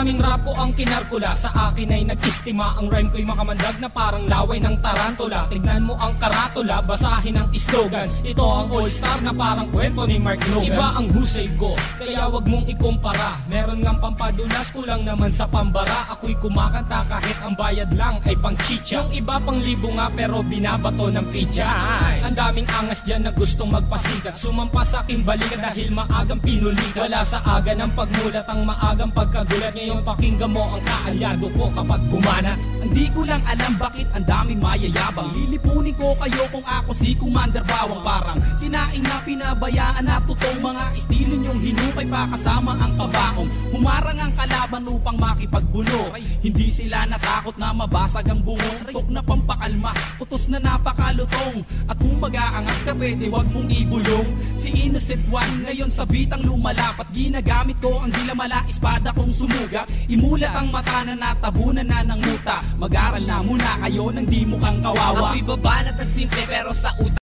daming rap ko ang kinarkula, sa akin ay nag-istima. Ang rhyme ko'y makamandag na parang laway ng tarantula. Tignan mo ang karatula, basahin ang slogan. Ito ang all-star na parang kwento ni Mark Logan. Iba ang husay ko, kaya wag mong ikumpara. Meron ngang pampadulas, kulang naman sa pambara. Ako'y kumakanta kahit ang bayad lang ay pang chicha. Yung iba pang libo nga pero binabato ng pizza. Ang daming angas dyan na gustong magpasikat, sumampa sa aking balikat dahil maagang pinulikat. Wala sa aga ng pagmulat ang maagang pagkagulat. Ngayon pakinggan mo ang kaalyado ko kapag bumana. Hindi ko lang alam bakit ang daming mayayabang. Lilipunin ko kayo kung ako si Commander Bawang. Parang sinaing na pinabayaan na totoong mga estilo nyong hinukay pa kasama ang kabaong. Humarang ang kalaban upang makipagbulo. Hindi sila natakot na mabasag ang bungos. Tok na pampakalma, kutos na napakalutong. At kung mag-aangas ka pwede wag mong ibulong. Si Innocent One ngayon sa bitang lumalapat. Ginagamit ko ang dilamala, espada kong sumuga. Imulat ang mata na natabunan na ng muta. Mag-aral na muna kayo nang di mukhang kawawa. Ako'y babanat at simple pero sa utak